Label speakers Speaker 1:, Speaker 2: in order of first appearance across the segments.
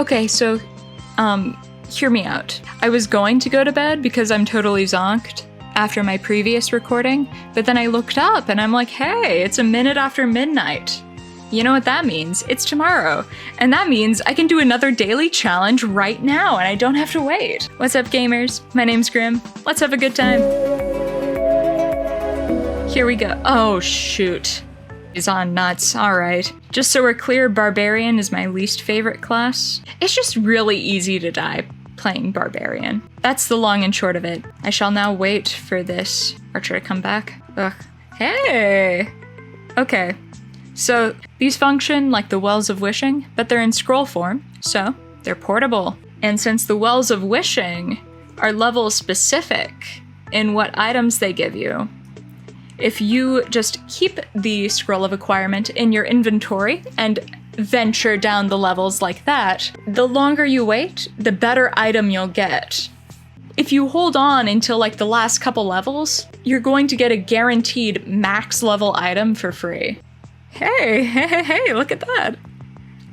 Speaker 1: Okay, so, hear me out. I was going to go to bed because I'm totally zonked after my previous recording, but then I looked up and I'm like, hey, it's a minute after midnight. You know what that means? It's tomorrow. And that means I can do another daily challenge right now and I don't have to wait. What's up, gamers? My name's Grim. Let's have a good time. Here we go. Oh, shoot. He's on nuts. All right. Just so we're clear, Barbarian is my least favorite class. It's just really easy to die playing Barbarian. That's the long and short of it. I shall now wait for this archer to come back. Ugh. Hey! Okay. So, these function like the Wells of Wishing, but they're in scroll form, so they're portable. And since the Wells of Wishing are level specific in what items they give you, if you just keep the Scroll of Acquirement in your inventory and venture down the levels like that, the longer you wait, the better item you'll get. If you hold on until like the last couple levels, you're going to get a guaranteed max level item for free. Hey, look at that.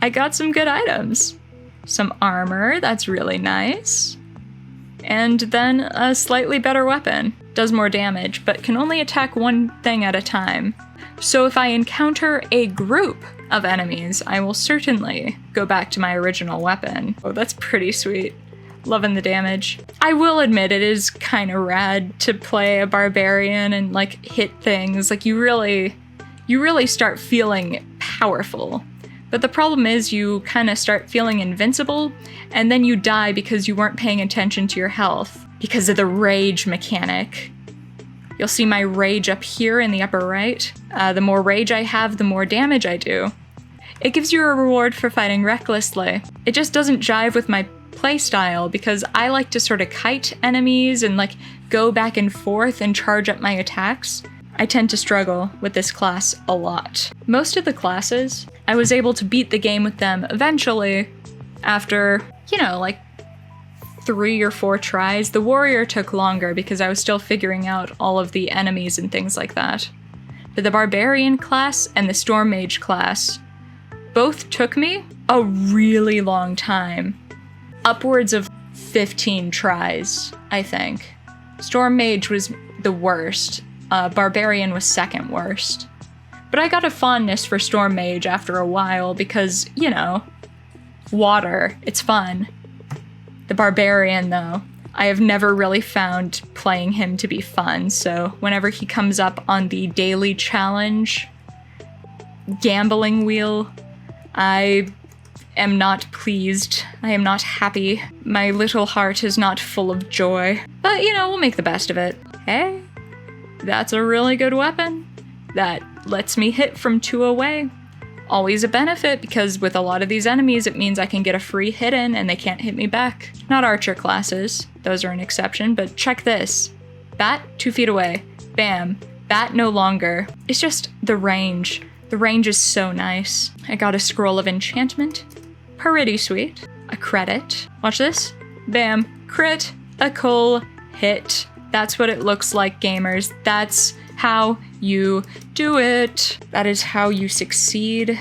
Speaker 1: I got some good items. Some armor, that's really nice. And then a slightly better weapon. Does more damage, but can only attack one thing at a time. So if I encounter a group of enemies, I will certainly go back to my original weapon. Oh, that's pretty sweet. Loving the damage. I will admit it is kind of rad to play a barbarian and like hit things. Like you really start feeling powerful. But the problem is you kind of start feeling invincible, and then you die because you weren't paying attention to your health because of the rage mechanic. You'll see my rage up here in the upper right. The more rage I have, the more damage I do. It gives you a reward for fighting recklessly. It just doesn't jive with my playstyle because I like to sort of kite enemies and like go back and forth and charge up my attacks. I tend to struggle with this class a lot. Most of the classes, I was able to beat the game with them eventually after, like 3 or 4 tries. The warrior took longer because I was still figuring out all of the enemies and things like that. But the barbarian class and the storm mage class both took me a really long time. Upwards of 15 tries, I think. Storm mage was the worst. Barbarian was second worst. But I got a fondness for Storm Mage after a while because, water, it's fun. The Barbarian, though, I have never really found playing him to be fun, so whenever he comes up on the daily challenge gambling wheel, I am not pleased. I am not happy. My little heart is not full of joy. But, we'll make the best of it. Hey? That's a really good weapon. That lets me hit from 2 away. Always a benefit, because with a lot of these enemies, it means I can get a free hit in and they can't hit me back. Not archer classes. Those are an exception, but check this. Bat, 2 feet away. Bam. Bat no longer. It's just the range. The range is so nice. I got a Scroll of Enchantment. Pretty sweet. A credit. Watch this. Bam. Crit. A cool hit. That's what it looks like, gamers. That's how you do it. That is how you succeed.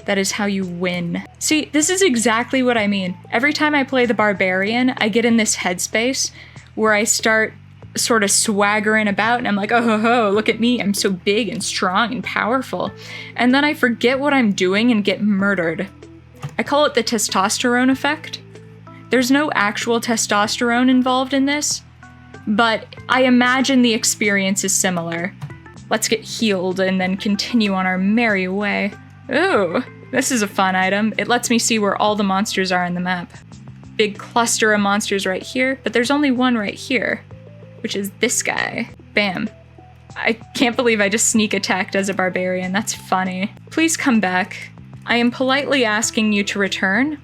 Speaker 1: That is how you win. See, this is exactly what I mean. Every time I play the Barbarian, I get in this headspace where I start sort of swaggering about and I'm like, oh ho ho, look at me, I'm so big and strong and powerful. And then I forget what I'm doing and get murdered. I call it the testosterone effect. There's no actual testosterone involved in this, but I imagine the experience is similar. Let's get healed and then continue on our merry way. Ooh, this is a fun item. It lets me see where all the monsters are in the map. Big cluster of monsters right here, but there's only one right here, which is this guy. Bam. I can't believe I just sneak attacked as a barbarian. That's funny. Please come back. I am politely asking you to return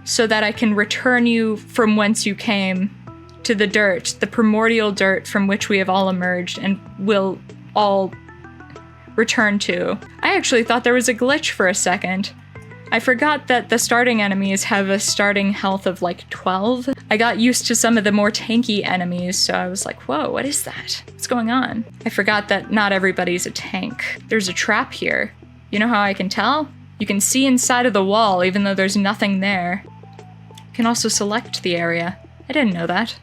Speaker 1: so that I can return you from whence you came to the dirt, the primordial dirt from which we have all emerged and will all return to. I actually thought there was a glitch for a second. I forgot that the starting enemies have a starting health of like 12. I got used to some of the more tanky enemies, so I was like, whoa, what is that? What's going on? I forgot that not everybody's a tank. There's a trap here. You know how I can tell? You can see inside of the wall even though there's nothing there. You can also select the area. I didn't know that.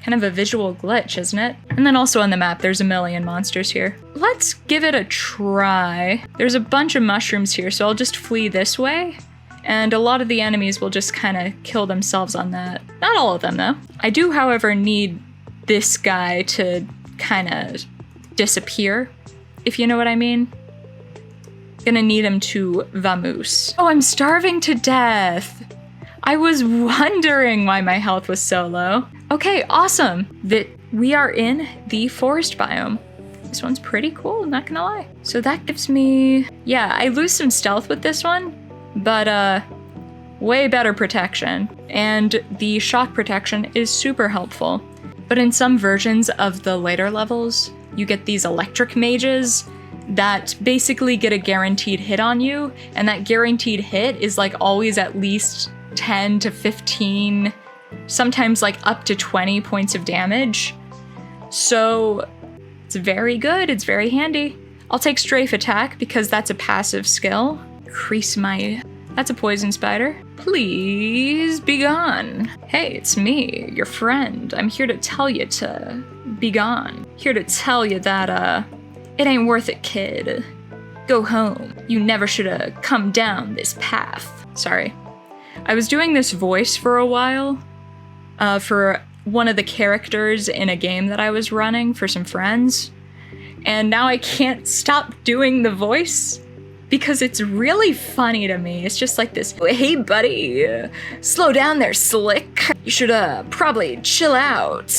Speaker 1: Kind of a visual glitch, isn't it? And then also on the map, there's a million monsters here. Let's give it a try. There's a bunch of mushrooms here, so I'll just flee this way. And a lot of the enemies will just kind of kill themselves on that. Not all of them, though. I do, however, need this guy to kind of disappear, if you know what I mean. Gonna need him to vamoose. Oh, I'm starving to death. I was wondering why my health was so low. Okay, awesome. That we are in the forest biome. This one's pretty cool, not gonna lie. So that gives me... Yeah, I lose some stealth with this one, but way better protection. And the shock protection is super helpful. But in some versions of the later levels, you get these electric mages that basically get a guaranteed hit on you, and that guaranteed hit is like always at least 10 to 15, sometimes like up to 20 points of damage. So it's very good, it's very handy. I'll take strafe attack because that's a passive skill. Increase my... That's a poison spider. Please be gone. Hey, it's me, your friend. I'm here to tell you to be gone. Here to tell you that, it ain't worth it, kid. Go home. You never should have come down this path. Sorry. I was doing this voice for a while, for one of the characters in a game that I was running for some friends, and now I can't stop doing the voice because it's really funny to me. It's just like this, hey buddy, slow down there, slick. You should probably chill out.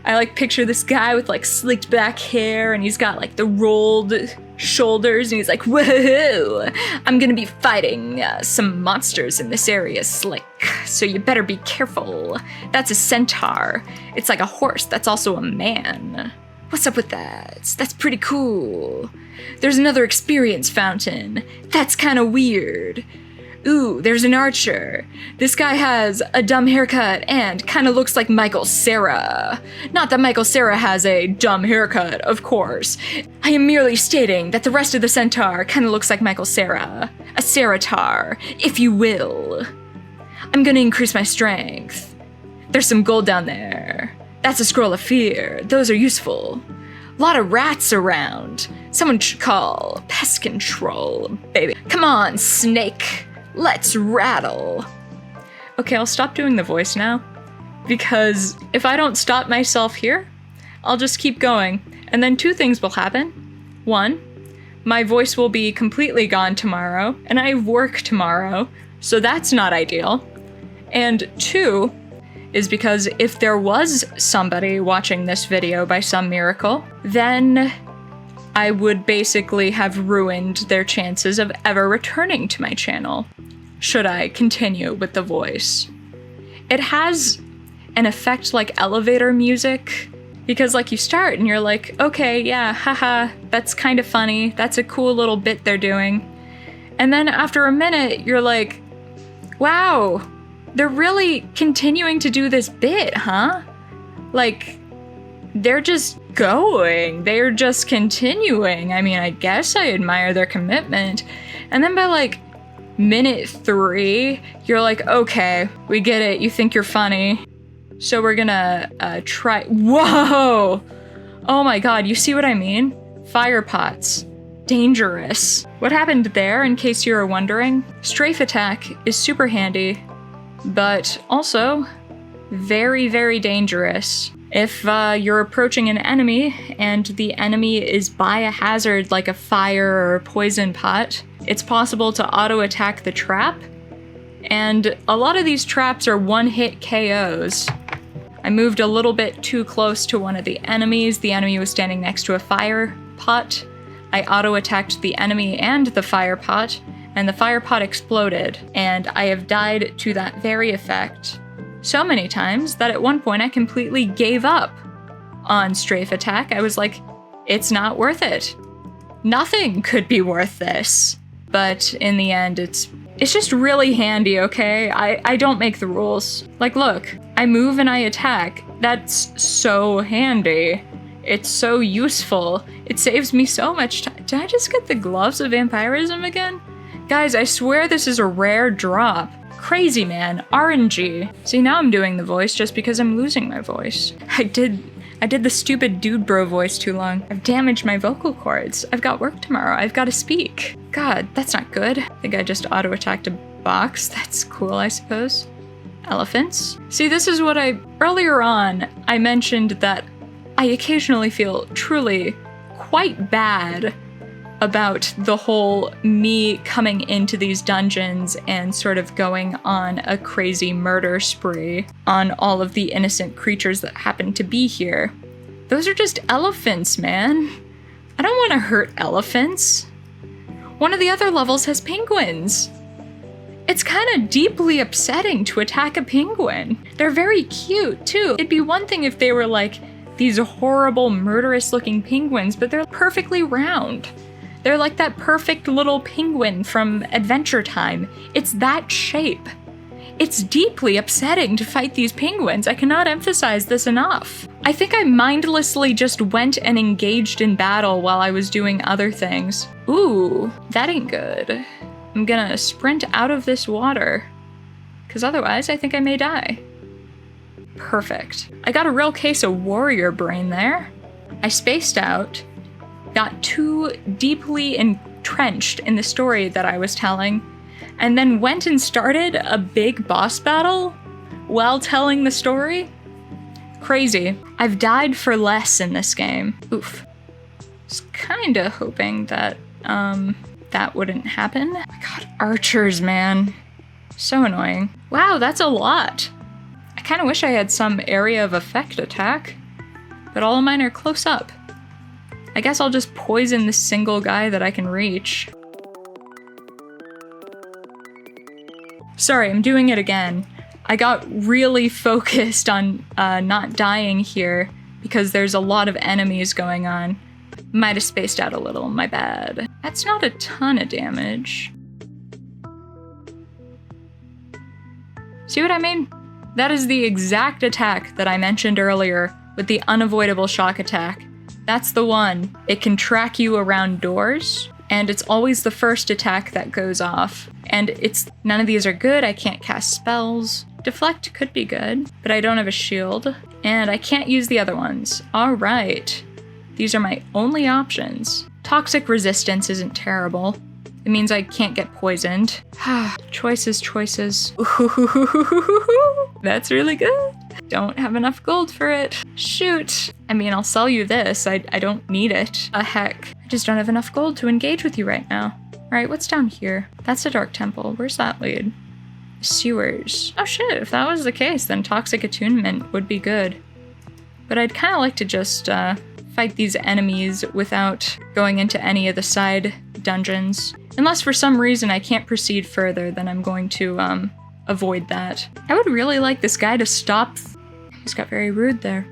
Speaker 1: I like picture this guy with like slicked back hair and he's got like the rolled shoulders and he's like, whoa, I'm gonna be fighting some monsters in this area, slick. So you better be careful. That's a centaur. It's like a horse that's also a man. What's up with that? That's pretty cool. There's another experience fountain. That's kind of weird. Ooh, there's an archer. This guy has a dumb haircut and kind of looks like Michael Cera. Not that Michael Cera has a dumb haircut, of course. I am merely stating that the rest of the centaur kind of looks like Michael Cera. A ceratar, if you will. I'm gonna increase my strength. There's some gold down there. That's a scroll of fear. Those are useful. A lot of rats around. Someone should call pest control, baby. Come on, snake. Let's rattle. Okay, I'll stop doing the voice now, because if I don't stop myself here, I'll just keep going, and then two things will happen. One, my voice will be completely gone tomorrow, and I work tomorrow, so that's not ideal. And two, is because if there was somebody watching this video by some miracle, then I would basically have ruined their chances of ever returning to my channel, should I continue with the voice. It has an effect like elevator music, because like you start and you're like, okay, yeah, haha, that's kind of funny, that's a cool little bit they're doing. And then after a minute, you're like, wow, they're really continuing to do this bit, huh? Like, they're just going. They're just continuing. I mean, I guess I admire their commitment. And then by like minute 3, you're like, okay, we get it. You think you're funny. So we're gonna try. Whoa! Oh my god, you see what I mean? Fire pots. Dangerous. What happened there, in case you were wondering? Strafe attack is super handy, but also very, very dangerous. If you're approaching an enemy and the enemy is by a hazard like a fire or a poison pot, it's possible to auto-attack the trap, and a lot of these traps are one-hit KOs. I moved a little bit too close to one of the enemies. The enemy was standing next to a fire pot. I auto-attacked the enemy and the fire pot, and the fire pot exploded, and I have died to that very effect so many times that at one point I completely gave up on strafe attack. I was like, it's not worth it. Nothing could be worth this. But in the end, it's just really handy, okay? I don't make the rules. Like, look, I move and I attack. That's so handy. It's so useful. It saves me so much time. Did I just get the gloves of vampirism again? Guys, I swear this is a rare drop. Crazy, man. RNG. See, now I'm doing the voice just because I'm losing my voice. I did the stupid dude bro voice too long. I've damaged my vocal cords. I've got work tomorrow. I've got to speak. God, that's not good. I think I just auto-attacked a box. That's cool, I suppose. Elephants. See, this is what earlier on, I mentioned that I occasionally feel truly quite bad about the whole me coming into these dungeons and sort of going on a crazy murder spree on all of the innocent creatures that happen to be here. Those are just elephants, man. I don't want to hurt elephants. One of the other levels has penguins. It's kind of deeply upsetting to attack a penguin. They're very cute, too. It'd be one thing if they were like these horrible, murderous-looking penguins, but they're perfectly round. They're like that perfect little penguin from Adventure Time. It's that shape. It's deeply upsetting to fight these penguins. I cannot emphasize this enough. I think I mindlessly just went and engaged in battle while I was doing other things. Ooh, that ain't good. I'm gonna sprint out of this water, because otherwise I think I may die. Perfect. I got a real case of warrior brain there. I spaced out, got too deeply entrenched in the story that I was telling, and then went and started a big boss battle while telling the story? Crazy. I've died for less in this game. Oof. Was kinda hoping that, that wouldn't happen. Oh my god, archers, man. So annoying. Wow, that's a lot. I kinda wish I had some area of effect attack, but all of mine are close up. I guess I'll just poison this single guy that I can reach. Sorry, I'm doing it again. I got really focused on not dying here because there's a lot of enemies going on. Might have spaced out a little, my bad. That's not a ton of damage. See what I mean? That is the exact attack that I mentioned earlier with the unavoidable shock attack. That's the one. It can track you around doors, and it's always the first attack that goes off. And none of these are good. I can't cast spells. Deflect could be good, but I don't have a shield, and I can't use the other ones. All right. These are my only options. Toxic resistance isn't terrible. It means I can't get poisoned. Choices. That's really good. Don't have enough gold for it. Shoot. I mean, I'll sell you this. I don't need it. Heck. I just don't have enough gold to engage with you right now. All right, what's down here? That's a dark temple. Where's that lead? Sewers. Oh shit, if that was the case, then toxic attunement would be good. But I'd kind of like to just fight these enemies without going into any of the side dungeons. Unless for some reason I can't proceed further, then I'm going to avoid that. I would really like this guy to stop. He's got very rude there.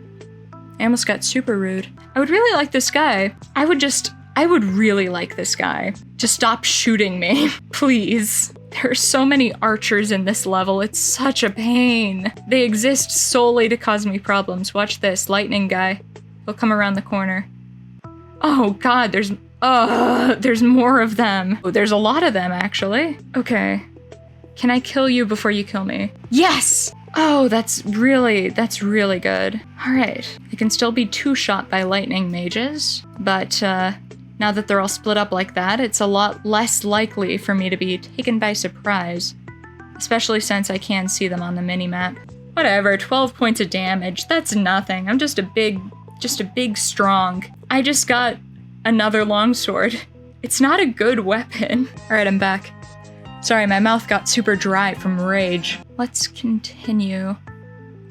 Speaker 1: I almost got super rude. I would really like this guy. I would really like this guy to stop shooting me, please. There are so many archers in this level, it's such a pain. They exist solely to cause me problems. Watch this, lightning guy. He'll come around the corner. Oh god, there's more of them. Oh, there's a lot of them, actually. Okay. Can I kill you before you kill me? Yes! Oh, that's really good. Alright. I can still be two-shot by lightning mages, but now that they're all split up like that, it's a lot less likely for me to be taken by surprise. Especially since I can see them on the minimap. Whatever, 12 points of damage, that's nothing. I'm just a big strong. I just got another longsword. It's not a good weapon. Alright, I'm back. Sorry, my mouth got super dry from rage. Let's continue.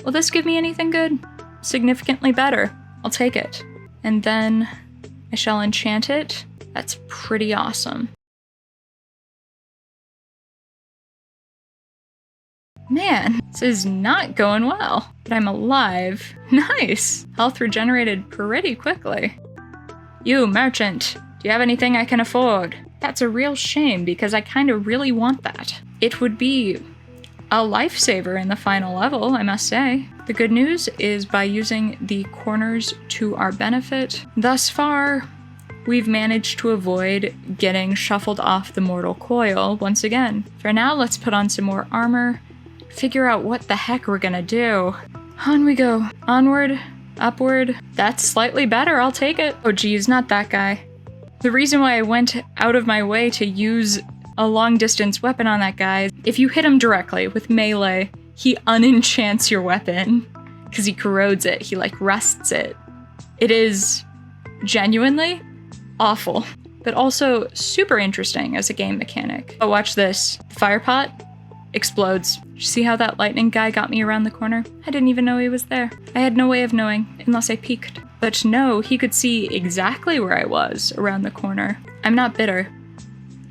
Speaker 1: Will this give me anything good? Significantly better. I'll take it. And then I shall enchant it. That's pretty awesome. Man, this is not going well. But I'm alive. Nice! Health regenerated pretty quickly. You, merchant, do you have anything I can afford? That's a real shame, because I kind of really want that. It would be a lifesaver in the final level, I must say. The good news is by using the corners to our benefit, thus far, we've managed to avoid getting shuffled off the mortal coil once again. For now, let's put on some more armor, figure out what the heck we're gonna do. On we go. Onward, upward. That's slightly better, I'll take it. Oh geez, not that guy. The reason why I went out of my way to use a long distance weapon on that guy is if you hit him directly with melee, he unenchants your weapon because he corrodes it, he like rusts it. It is genuinely awful, but also super interesting as a game mechanic. Oh, watch this. Fire pot explodes. Did you see how that lightning guy got me around the corner? I didn't even know he was there. I had no way of knowing unless I peeked. But no, he could see exactly where I was around the corner. I'm not bitter.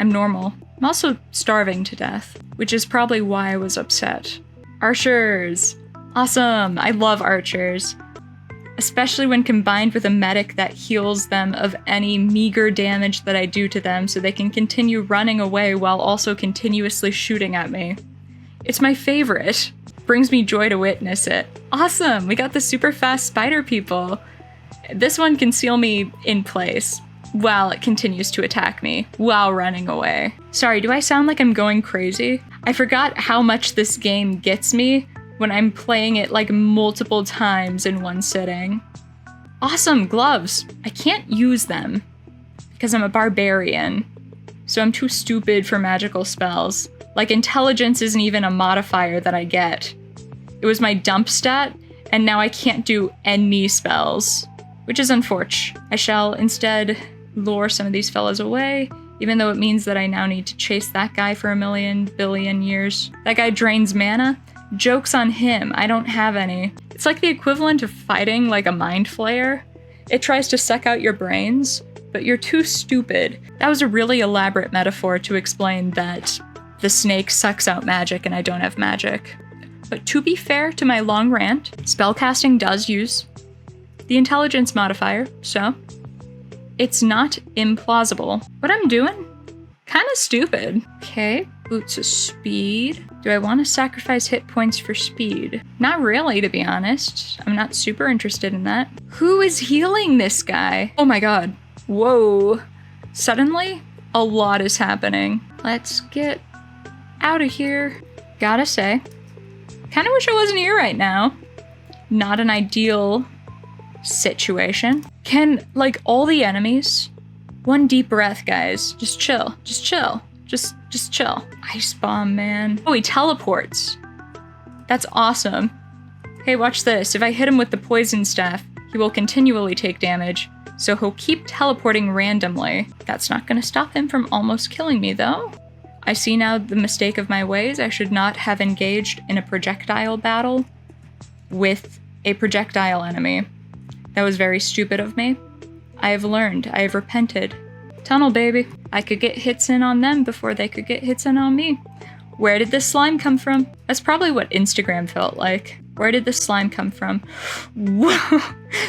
Speaker 1: I'm normal. I'm also starving to death, which is probably why I was upset. Archers! Awesome! I love archers. Especially when combined with a medic that heals them of any meager damage that I do to them so they can continue running away while also continuously shooting at me. It's my favorite. Brings me joy to witness it. Awesome! We got the super fast spider people. This one can seal me in place while it continues to attack me while running away. Sorry, do I sound like I'm going crazy? I forgot how much this game gets me when I'm playing it like multiple times in one sitting. Awesome, gloves. I can't use them because I'm a barbarian, so I'm too stupid for magical spells. Like, intelligence isn't even a modifier that I get. It was my dump stat, and now I can't do any spells, which is unfortunate. I shall instead lure some of these fellas away, even though it means that I now need to chase that guy for a million billion years. That guy drains mana. Joke's on him, I don't have any. It's like the equivalent of fighting like a mind flayer. It tries to suck out your brains, but you're too stupid. That was a really elaborate metaphor to explain that the snake sucks out magic and I don't have magic. But to be fair to my long rant, spellcasting does use the intelligence modifier, so it's not implausible. What I'm doing? Kinda stupid. Okay, boots of speed. Do I want to sacrifice hit points for speed? Not really, to be honest. I'm not super interested in that. Who is healing this guy? Oh my god. Whoa. Suddenly, a lot is happening. Let's get out of here. Gotta say, kinda wish I wasn't here right now. Not an ideal situation. Can, like, all the enemies... One deep breath, guys. Just chill. Just chill. Just chill. Ice bomb, man. Oh, he teleports. That's awesome. Hey, watch this. If I hit him with the poison staff, he will continually take damage, so he'll keep teleporting randomly. That's not gonna stop him from almost killing me, though. I see now the mistake of my ways. I should not have engaged in a projectile battle with a projectile enemy. That was very stupid of me. I have learned. I have repented. Tunnel, baby. I could get hits in on them before they could get hits in on me. Where did this slime come from? That's probably what Instagram felt like. Where did this slime come from? Whoa!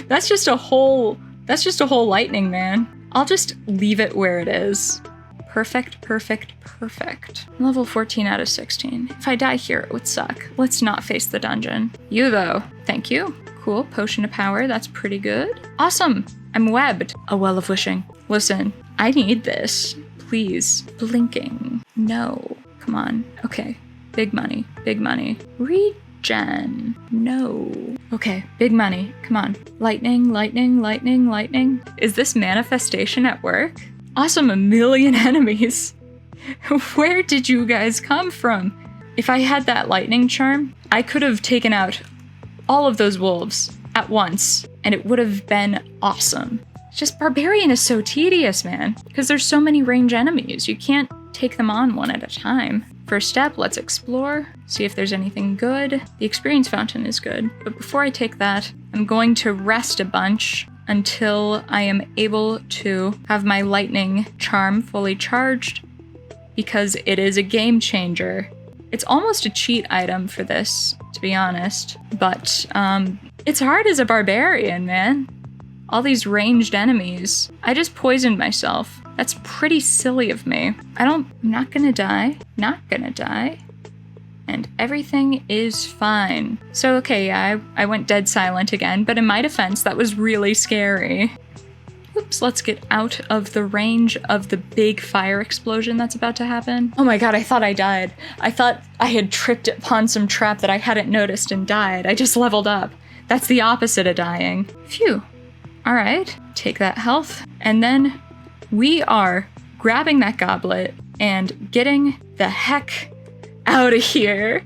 Speaker 1: That's just a whole lightning, man. I'll just leave it where it is. Perfect, perfect, perfect. Level 14 out of 16. If I die here, it would suck. Let's not face the dungeon. You, though. Thank you. Cool. Potion of power. That's pretty good. Awesome. I'm webbed. A well of wishing. Listen, I need this. Please. Blinking. No. Come on. Okay. Big money. Big money. Regen. No. Okay. Big money. Come on. Lightning, lightning, lightning, lightning. Is this manifestation at work? Awesome. 1 million enemies. Where did you guys come from? If I had that lightning charm, I could have taken out all of those wolves at once, and it would have been awesome. Just Barbarian is so tedious, man, because there's so many range enemies. You can't take them on one at a time. First step, let's explore, see if there's anything good. The experience fountain is good, but before I take that, I'm going to rest a bunch until I am able to have my lightning charm fully charged, because it is a game changer. It's almost a cheat item for this, to be honest, but it's hard as a barbarian, man. All these ranged enemies. I just poisoned myself. That's pretty silly of me. I'm not gonna die. Not gonna die. and everything is fine. So okay, yeah, I went dead silent again, but in my defense, that was really scary. Oops, let's get out of the range of the big fire explosion that's about to happen. Oh my god, I thought I died. I thought I had tripped upon some trap that I hadn't noticed and died. I just leveled up. That's the opposite of dying. Phew. Alright, take that health, and then we are grabbing that goblet and getting the heck out of here.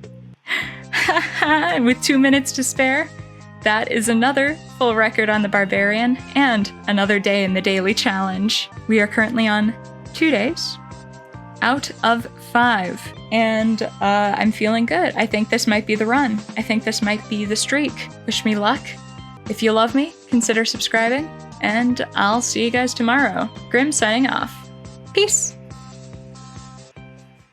Speaker 1: And with 2 minutes to spare, that is another full record on the Barbarian and another day in the daily challenge. We are currently on 2 days out of 5, and I'm feeling good. I think this might be the run. I think this might be the streak. Wish me luck. If you love me, consider subscribing, and I'll see you guys tomorrow. Grim signing off. Peace.